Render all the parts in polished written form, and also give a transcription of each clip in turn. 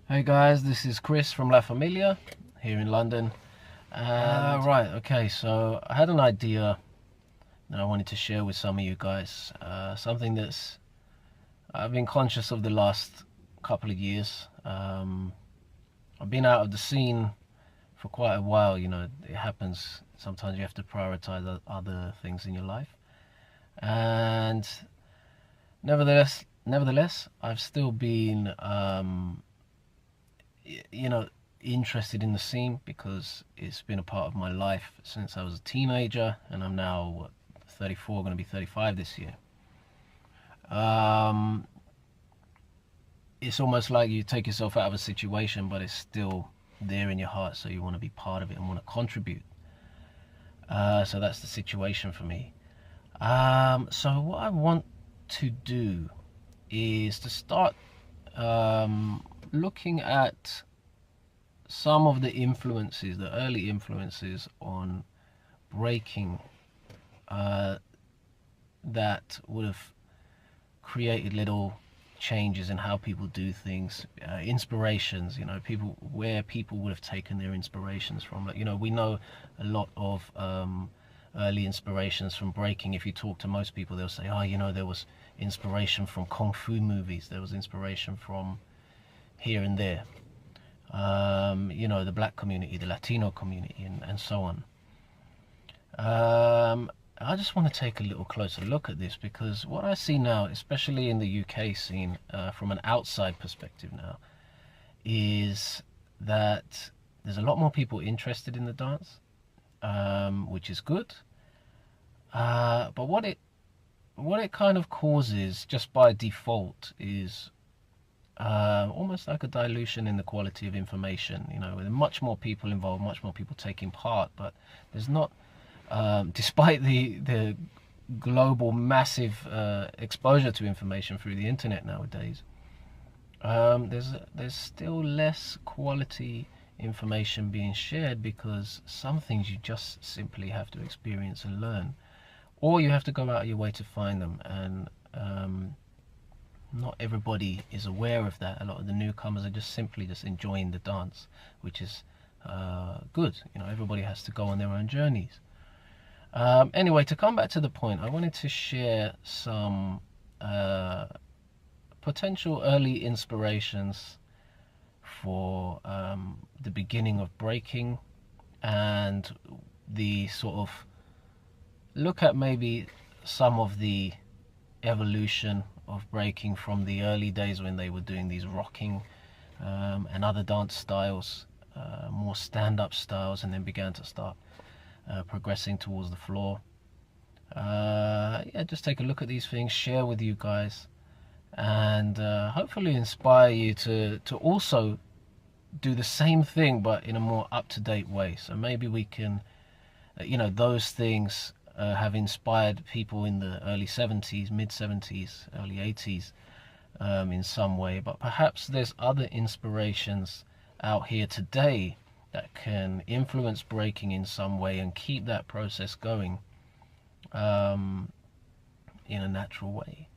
Hey guys, this is Chris from La Familia here in London. Right, okay, so I had an idea that I wanted to share with some of you guys. Something that's I've been conscious of the last couple of years. I've been out of the scene for quite a while, it happens. Sometimes you have to prioritize other things in your life. And nevertheless, I've still been you know, interested in the scene because it's been a part of my life since I was a teenager, and I'm now 34, going to be 35 this year. It's almost like you take yourself out of a situation, but it's still there in your heart, so you want to be part of it and want to contribute. So that's the situation for me. So what I want to do is to start looking at some of the influences, the early influences on breaking that would have created little changes in how people do things, inspirations, where people would have taken their inspirations from. We know a lot of early inspirations from breaking. If you talk to most people, they'll say, oh, there was inspiration from kung fu movies, there was inspiration from here and there. The black community, the Latino community, and so on. I just want to take a little closer look at this, because what I see now, especially in the UK scene, from an outside perspective now, is that there's a lot more people interested in the dance, which is good. But what it kind of causes, just by default, is almost like a dilution in the quality of information. With much more people involved, much more people taking part, but there's not, despite the global massive exposure to information through the internet nowadays, there's still less quality information being shared, because some things you just simply have to experience and learn, or you have to go out of your way to find them. And not everybody is aware of that. A lot of the newcomers are just simply enjoying the dance, which is good. Everybody has to go on their own journeys. Anyway, to come back to the point, I wanted to share some potential early inspirations for the beginning of breaking, and the sort of look at maybe some of the evolution of breaking from the early days when they were doing these rocking and other dance styles, more stand-up styles, and then began to start progressing towards the floor. Just take a look at these things, share with you guys, and hopefully inspire you to also do the same thing, but in a more up-to-date way. So maybe we can, those things have inspired people in the early 70s, mid 70s, early 80s in some way, but perhaps there's other inspirations out here today that can influence breaking in some way and keep that process going in a natural way.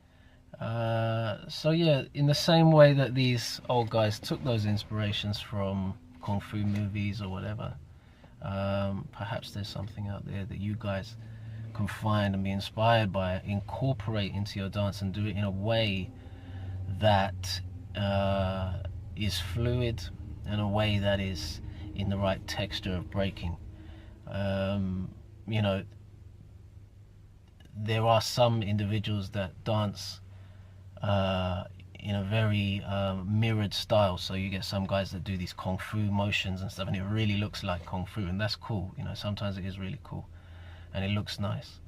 So yeah, in the same way that these old guys took those inspirations from kung fu movies or whatever, perhaps there's something out there that you guys can find and be inspired by, incorporate into your dance, and do it in a way that is fluid, in a way that is in the right texture of breaking. There are some individuals that dance in a very mirrored style. So you get some guys that do these kung fu motions and stuff, and it really looks like kung fu, and that's cool. Sometimes it is really cool and it looks nice.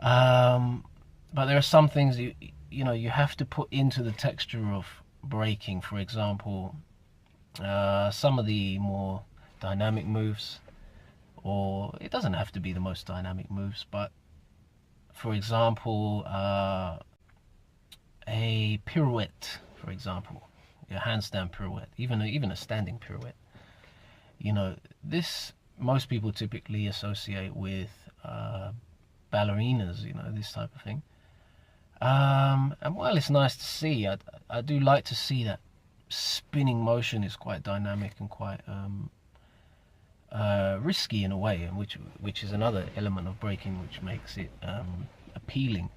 But there are some things you have to put into the texture of breaking. For example, some of the more dynamic moves, or it doesn't have to be the most dynamic moves, but for example, a pirouette, for example, a handstand pirouette, even a standing pirouette. This most people typically associate with ballerinas, this type of thing. And while it's nice to see, I do like to see that spinning motion is quite dynamic and quite risky in a way, and which is another element of breaking which makes it appealing.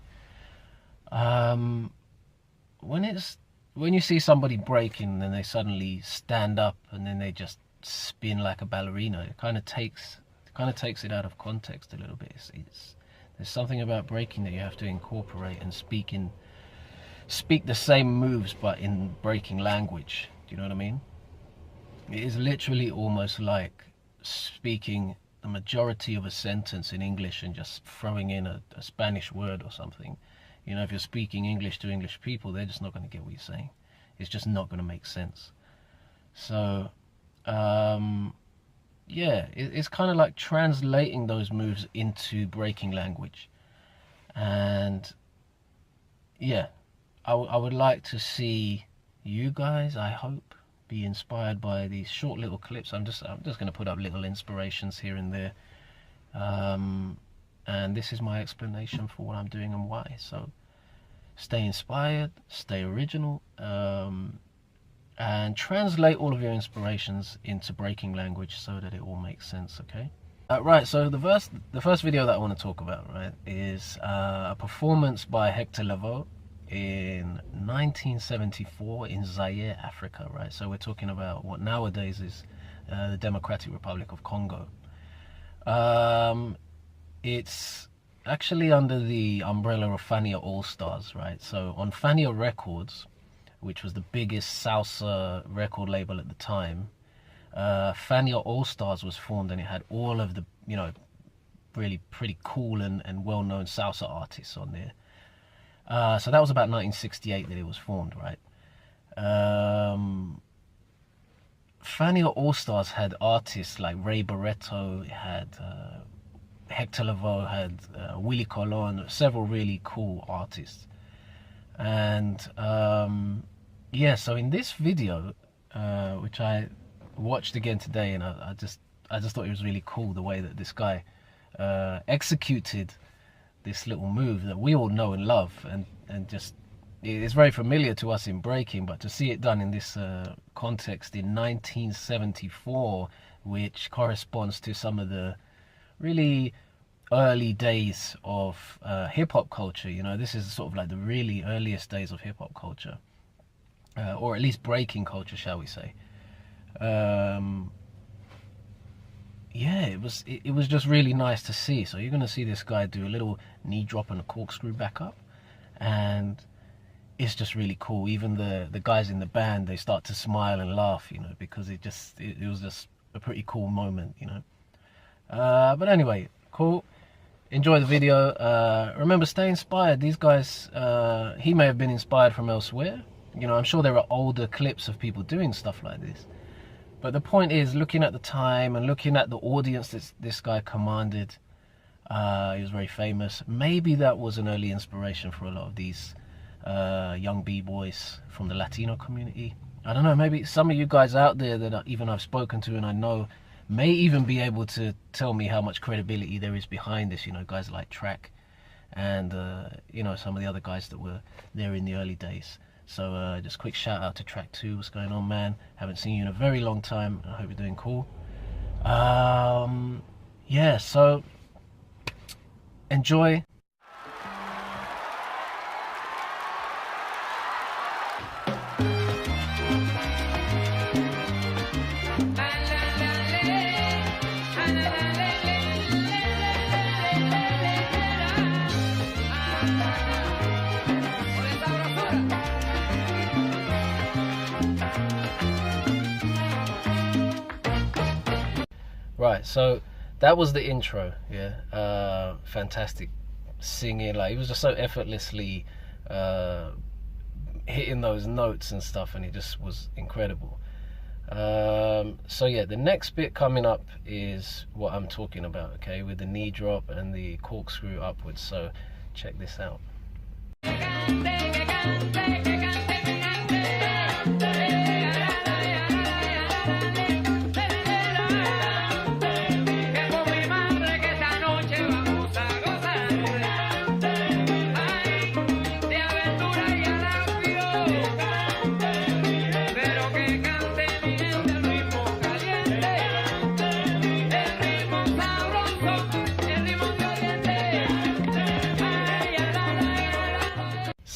When you see somebody breaking and then they suddenly stand up and then they just spin like a ballerina, it kind of takes it out of context a little bit. There's something about breaking that you have to incorporate and speak the same moves but in breaking language. Do you know what I mean? It is literally almost like speaking the majority of a sentence in English and just throwing in a Spanish word or something. You know, if you're speaking English to English people, they're just not going to get what you're saying. It's just not going to make sense. So yeah, it's kind of like translating those moves into breaking language. And yeah, I would like to see you guys, I hope, be inspired by these short little clips. I'm just going to put up little inspirations here and there. And this is my explanation for what I'm doing and why. So stay inspired, stay original, and translate all of your inspirations into breaking language so that it all makes sense, okay? Right, so the first video that I want to talk about, right, is a performance by Hector Lavoe in 1974 in Zaire, Africa, right? So we're talking about what nowadays is the Democratic Republic of Congo. It's actually under the umbrella of Familia All-Stars, right? So on Familia Records, which was the biggest salsa record label at the time, Familia All-Stars was formed, and it had all of the, you know, really pretty cool and well-known salsa artists on there. So that was about 1968 that it was formed, right? Familia All-Stars had artists like Ray Barretto, it had Hector Lavoe, had Willie Colon, several really cool artists. And yeah, so in this video, which I watched again today, and I just thought it was really cool the way that this guy executed this little move that we all know and love, and just it's very familiar to us in breaking, but to see it done in this context in 1974, which corresponds to some of the really early days of hip-hop culture. You know, this is sort of like the really earliest days of hip-hop culture, or at least breaking culture, shall we say. Yeah, it was just really nice to see. So you're going to see this guy do a little knee drop and a corkscrew back up, and it's just really cool. Even the guys in the band, they start to smile and laugh, you know, because it was just a pretty cool moment, you know. But anyway, cool. Enjoy the video. Remember, stay inspired. These guys, he may have been inspired from elsewhere. You know, I'm sure there are older clips of people doing stuff like this. But the point is, looking at the time and looking at the audience that this guy commanded, he was very famous. Maybe that was an early inspiration for a lot of these young b-boys from the Latino community. I don't know, maybe some of you guys out there that I've spoken to and I know may even be able to tell me how much credibility there is behind this. You know, guys like Track and, you know, some of the other guys that were there in the early days. So just quick shout out to Track 2. What's going on, man? Haven't seen you in a very long time. I hope you're doing cool. Yeah, so enjoy. Right, so that was the intro, yeah. Fantastic singing, like it was just so effortlessly hitting those notes and stuff, and it just was incredible. So yeah, the next bit coming up is what I'm talking about, okay, with the knee drop and the corkscrew upwards. So check this out. Pero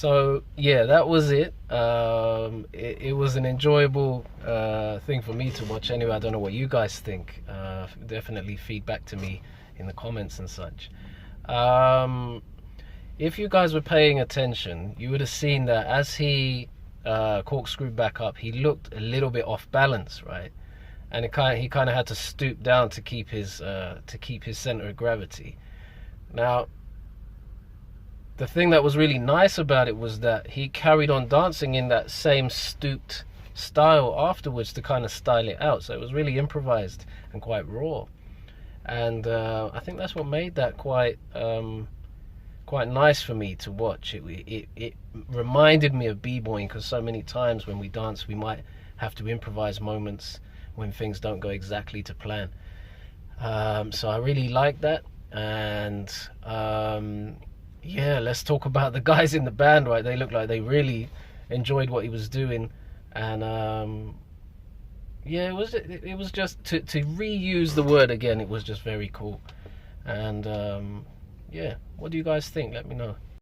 So yeah, that was it. It was an enjoyable thing for me to watch. Anyway, I don't know what you guys think. Definitely feedback to me in the comments and such. If you guys were paying attention, you would have seen that as he corkscrewed back up, he looked a little bit off balance, right? And he kind of had to stoop down to keep his center of gravity. Now, the thing that was really nice about it was that he carried on dancing in that same stooped style afterwards to kind of style it out. So it was really improvised and quite raw. And I think that's what made that quite nice for me to watch. It reminded me of b-boying, because so many times when we dance we might have to improvise moments when things don't go exactly to plan. So I really like that. And yeah, let's talk about the guys in the band, right? They look like they really enjoyed what he was doing. And yeah, it was just, to reuse the word again, it was just very cool. And yeah, what do you guys think? Let me know.